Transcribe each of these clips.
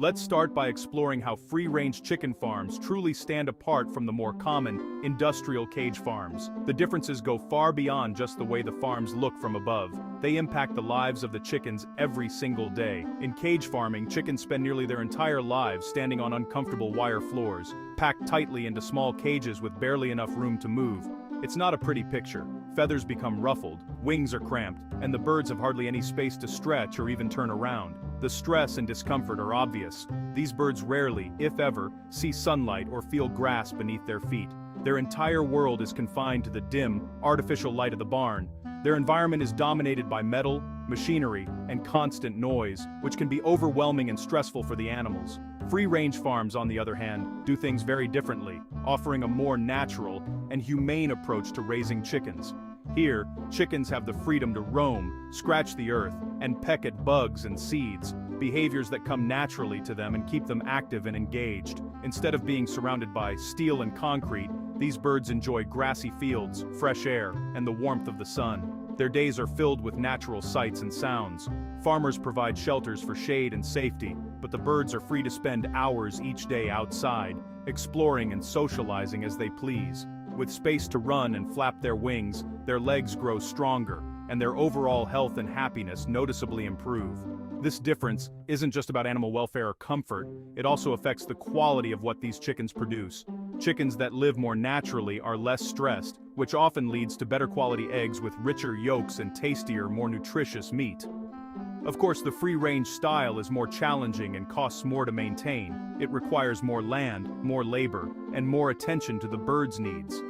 Let's start by exploring how free-range chicken farms truly stand apart from the more common, industrial cage farms. The differences go far beyond just the way the farms look from above. They impact the lives of the chickens every single day. In cage farming, chickens spend nearly their entire lives standing on uncomfortable wire floors, packed tightly into small cages with barely enough room to move. It's not a pretty picture. Feathers become ruffled, wings are cramped, and the birds have hardly any space to stretch or even turn around. The stress and discomfort are obvious. These birds rarely, if ever, see sunlight or feel grass beneath their feet. Their entire world is confined to the dim, artificial light of the barn. Their environment is dominated by metal, machinery, and constant noise, which can be overwhelming and stressful for the animals. Free-range farms, on the other hand, do things very differently, offering a more natural and humane approach to raising chickens. Here, chickens have the freedom to roam, scratch the earth, and peck at bugs and seeds, behaviors that come naturally to them and keep them active and engaged. Instead of being surrounded by steel and concrete, these birds enjoy grassy fields, fresh air, and the warmth of the sun. Their days are filled with natural sights and sounds. Farmers provide shelters for shade and safety, but the birds are free to spend hours each day outside, exploring and socializing as they please. With space to run and flap their wings, their legs grow stronger, and their overall health and happiness noticeably improve. This difference isn't just about animal welfare or comfort, it also affects the quality of what these chickens produce. Chickens that live more naturally are less stressed, which often leads to better quality eggs with richer yolks and tastier, more nutritious meat. Of course, the free-range style is more challenging and costs more to maintain. It requires more land, more labor, and more attention to the birds' needs.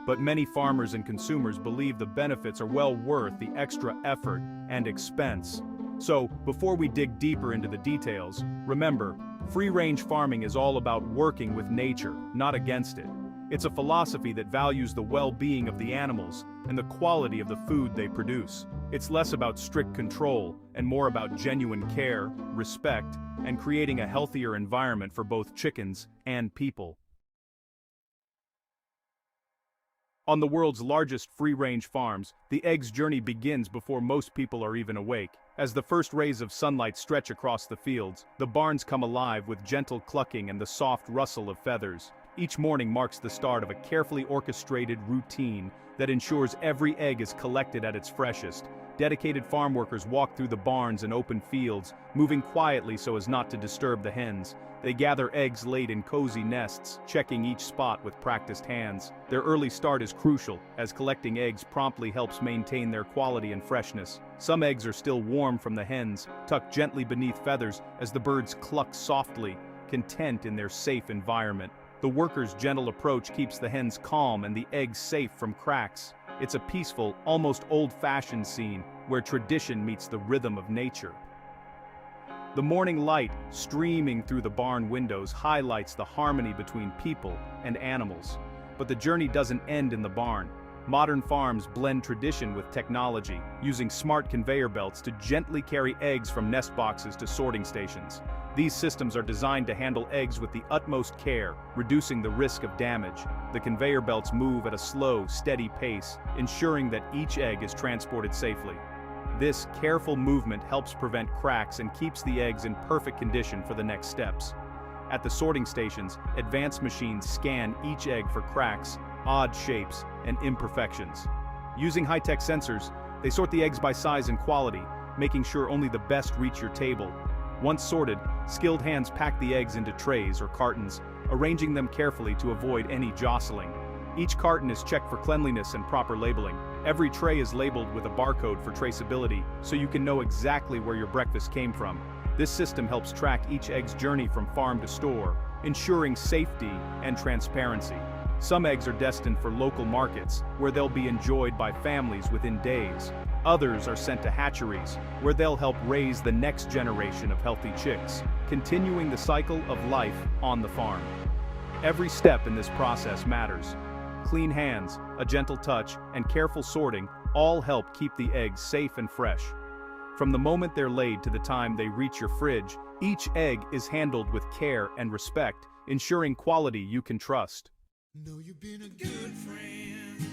But many farmers and consumers believe the benefits are well worth the extra effort and expense. So, before we dig deeper into the details, remember, free-range farming is all about working with nature, not against it. It's a philosophy that values the well-being of the animals and the quality of the food they produce. It's less about strict control and more about genuine care, respect, and creating a healthier environment for both chickens and people. On the world's largest free-range farms, the egg's journey begins before most people are even awake. As the first rays of sunlight stretch across the fields, the barns come alive with gentle clucking and the soft rustle of feathers. Each morning marks the start of a carefully orchestrated routine that ensures every egg is collected at its freshest. Dedicated farm workers walk through the barns and open fields, moving quietly so as not to disturb the hens. They gather eggs laid in cozy nests, checking each spot with practiced hands. Their early start is crucial, as collecting eggs promptly helps maintain their quality and freshness. Some eggs are still warm from the hens, tucked gently beneath feathers as the birds cluck softly, content in their safe environment. The workers' gentle approach keeps the hens calm and the eggs safe from cracks. It's a peaceful, almost old-fashioned scene where tradition meets the rhythm of nature. The morning light, streaming through the barn windows, highlights the harmony between people and animals. But the journey doesn't end in the barn. Modern farms blend tradition with technology, using smart conveyor belts to gently carry eggs from nest boxes to sorting stations. These systems are designed to handle eggs with the utmost care, reducing the risk of damage. The conveyor belts move at a slow, steady pace, ensuring that each egg is transported safely. This careful movement helps prevent cracks and keeps the eggs in perfect condition for the next steps. At the sorting stations, advanced machines scan each egg for cracks, odd shapes, and imperfections. Using high-tech sensors, they sort the eggs by size and quality, making sure only the best reach your table. Once sorted, skilled hands pack the eggs into trays or cartons, arranging them carefully to avoid any jostling. Each carton is checked for cleanliness and proper labeling. Every tray is labeled with a barcode for traceability, so you can know exactly where your breakfast came from. This system helps track each egg's journey from farm to store, ensuring safety and transparency. Some eggs are destined for local markets, where they'll be enjoyed by families within days. Others are sent to hatcheries, where they'll help raise the next generation of healthy chicks, continuing the cycle of life on the farm. Every step in this process matters. Clean hands, a gentle touch, and careful sorting all help keep the eggs safe and fresh. From the moment they're laid to the time they reach your fridge, each egg is handled with care and respect, ensuring quality you can trust. Know you've been a good friend.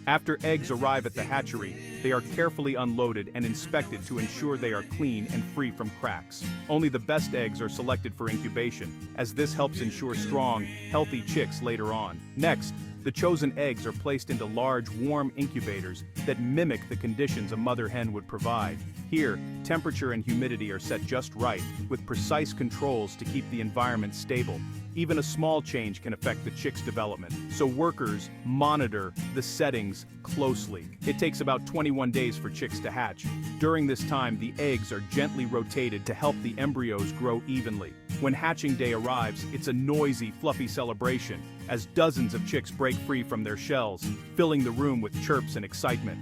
After eggs arrive at the hatchery, they are carefully unloaded and inspected to ensure they are clean and free from cracks. Only the best eggs are selected for incubation, as this helps ensure strong, healthy chicks later on. Next, the chosen eggs are placed into large, warm incubators that mimic the conditions a mother hen would provide. Here, temperature and humidity are set just right, with precise controls to keep the environment stable. Even a small change can affect the chick's development, so workers monitor the settings closely. It takes about 21 days for chicks to hatch. During this time, the eggs are gently rotated to help the embryos grow evenly. When hatching day arrives, it's a noisy, fluffy celebration, as dozens of chicks break free from their shells, filling the room with chirps and excitement.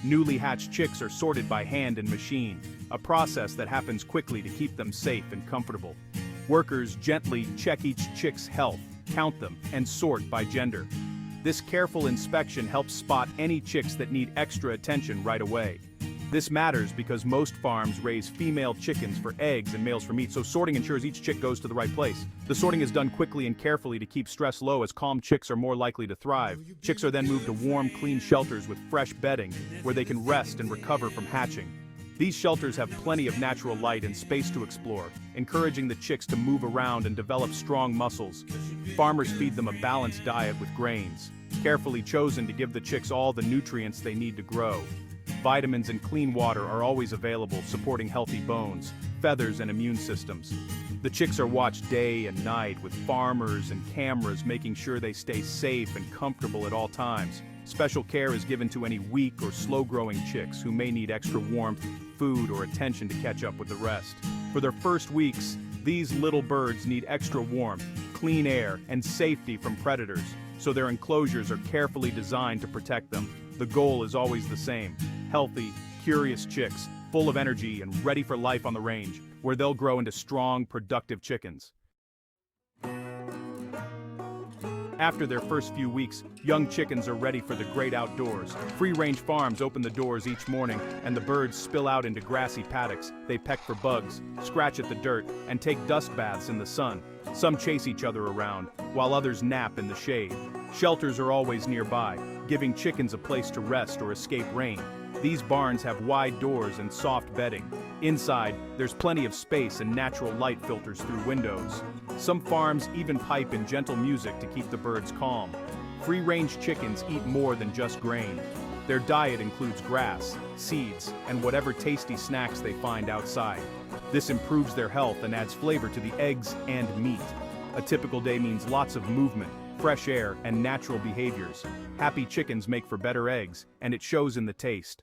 Newly hatched chicks are sorted by hand and machine, a process that happens quickly to keep them safe and comfortable. Workers gently check each chick's health, count them, and sort by gender. This careful inspection helps spot any chicks that need extra attention right away. This matters because most farms raise female chickens for eggs and males for meat, so sorting ensures each chick goes to the right place. The sorting is done quickly and carefully to keep stress low, as calm chicks are more likely to thrive. Chicks are then moved to warm, clean shelters with fresh bedding, where they can rest and recover from hatching. These shelters have plenty of natural light and space to explore, encouraging the chicks to move around and develop strong muscles. Farmers feed them a balanced diet with grains, carefully chosen to give the chicks all the nutrients they need to grow. Vitamins and clean water are always available, supporting healthy bones, feathers, and immune systems. The chicks are watched day and night, with farmers and cameras making sure they stay safe and comfortable at all times. Special care is given to any weak or slow-growing chicks who may need extra warmth, food, or attention to catch up with the rest. For their first weeks, these little birds need extra warmth, clean air, and safety from predators, so their enclosures are carefully designed to protect them. The goal is always the same: healthy, curious chicks, full of energy and ready for life on the range, where they'll grow into strong, productive chickens. After their first few weeks, young chickens are ready for the great outdoors. Free-range farms open the doors each morning, and the birds spill out into grassy paddocks. They peck for bugs, scratch at the dirt, and take dust baths in the sun. Some chase each other around, while others nap in the shade. Shelters are always nearby, giving chickens a place to rest or escape rain. These barns have wide doors and soft bedding. Inside, there's plenty of space and natural light filters through windows. Some farms even pipe in gentle music to keep the birds calm. Free-range chickens eat more than just grain. Their diet includes grass, seeds, and whatever tasty snacks they find outside. This improves their health and adds flavor to the eggs and meat. A typical day means lots of movement, fresh air, and natural behaviors. Happy chickens make for better eggs, and it shows in the taste.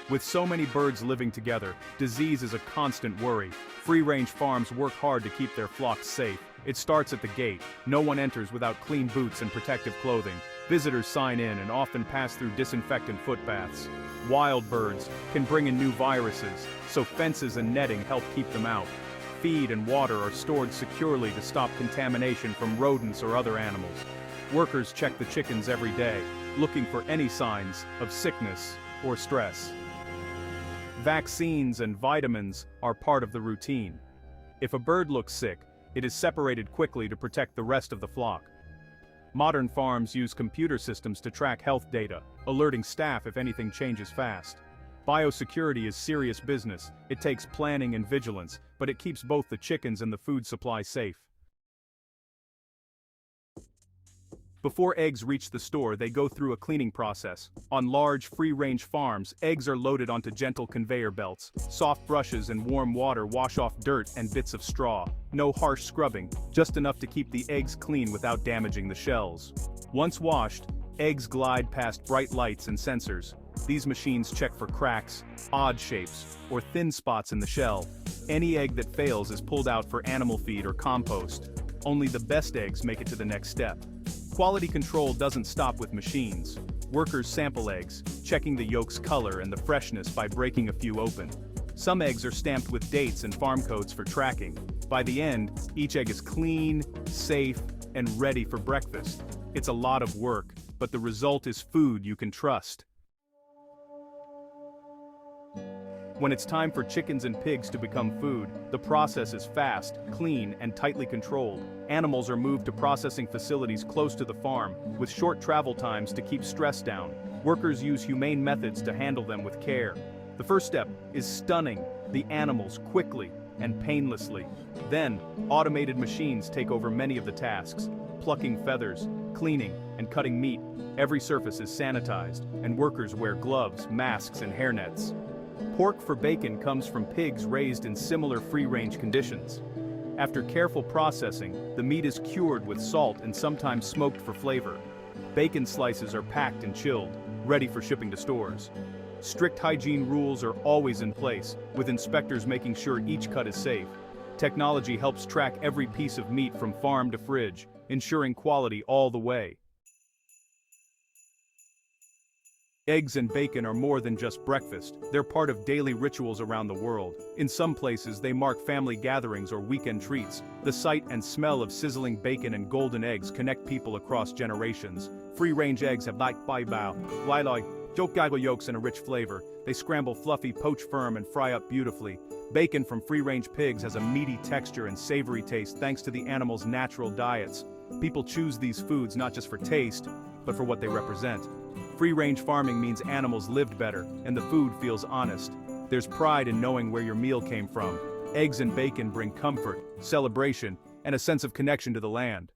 With so many birds living together, disease is a constant worry. Free-range farms work hard to keep their flocks safe. It starts at the gate. No one enters without clean boots and protective clothing. Visitors sign in and often pass through disinfectant foot baths. Wild birds can bring in new viruses, so fences and netting help keep them out. Feed and water are stored securely to stop contamination from rodents or other animals. Workers check the chickens every day, looking for any signs of sickness or stress. Vaccines and vitamins are part of the routine. If a bird looks sick, it is separated quickly to protect the rest of the flock. Modern farms use computer systems to track health data, alerting staff if anything changes fast. Biosecurity is serious business. It takes planning and vigilance, but it keeps both the chickens and the food supply safe. Before eggs reach the store, they go through a cleaning process. On large, free-range farms, eggs are loaded onto gentle conveyor belts. Soft brushes and warm water wash off dirt and bits of straw. No harsh scrubbing, just enough to keep the eggs clean without damaging the shells. Once washed, eggs glide past bright lights and sensors. These machines check for cracks, odd shapes, or thin spots in the shell. Any egg that fails is pulled out for animal feed or compost. Only the best eggs make it to the next step. Quality control doesn't stop with machines. Workers sample eggs, checking the yolk's color and the freshness by breaking a few open. Some eggs are stamped with dates and farm codes for tracking. By the end, each egg is clean, safe, and ready for breakfast. It's a lot of work, but the result is food you can trust. When it's time for chickens and pigs to become food, the process is fast, clean, and tightly controlled. Animals are moved to processing facilities close to the farm, with short travel times to keep stress down. Workers use humane methods to handle them with care. The first step is stunning the animals quickly and painlessly. Then, automated machines take over many of the tasks, plucking feathers, cleaning, and cutting meat. Every surface is sanitized, and workers wear gloves, masks, and hairnets. Pork for bacon comes from pigs raised in similar free-range conditions. After careful processing, the meat is cured with salt and sometimes smoked for flavor. Bacon slices are packed and chilled, ready for shipping to stores. Strict hygiene rules are always in place, with inspectors making sure each cut is safe. Technology helps track every piece of meat from farm to fridge, ensuring quality all the way. Eggs and bacon are more than just breakfast, they're part of daily rituals around the world. In some places, they mark family gatherings or weekend treats. The sight and smell of sizzling bacon and golden eggs connect people across generations. Free-range eggs have yolks and a rich flavor. They scramble fluffy, poach firm, and fry up beautifully. Bacon from free-range pigs has a meaty texture and savory taste thanks to the animals' natural diets. People choose these foods not just for taste, but for what they represent. Free-range farming means animals lived better, and the food feels honest. There's pride in knowing where your meal came from. Eggs and bacon bring comfort, celebration, and a sense of connection to the land.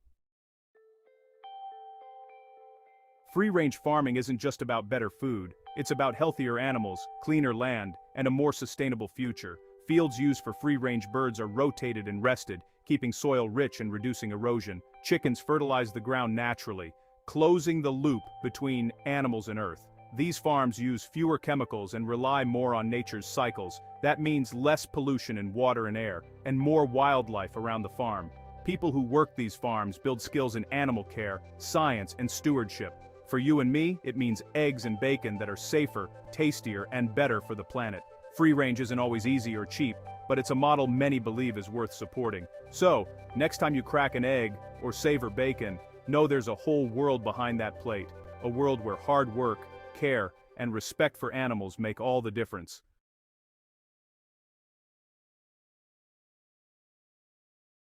Free-range farming isn't just about better food, it's about healthier animals, cleaner land, and a more sustainable future. Fields used for free-range birds are rotated and rested, keeping soil rich and reducing erosion. Chickens fertilize the ground naturally, closing the loop between animals and earth. These farms use fewer chemicals and rely more on nature's cycles. That means less pollution in water and air, and more wildlife around the farm. People who work these farms build skills in animal care, science, and stewardship. For you and me, it means eggs and bacon that are safer, tastier, and better for the planet. Free range isn't always easy or cheap, but it's a model many believe is worth supporting. So, next time you crack an egg or savor bacon, know there's a whole world behind that plate. A world where hard work, care, and respect for animals make all the difference.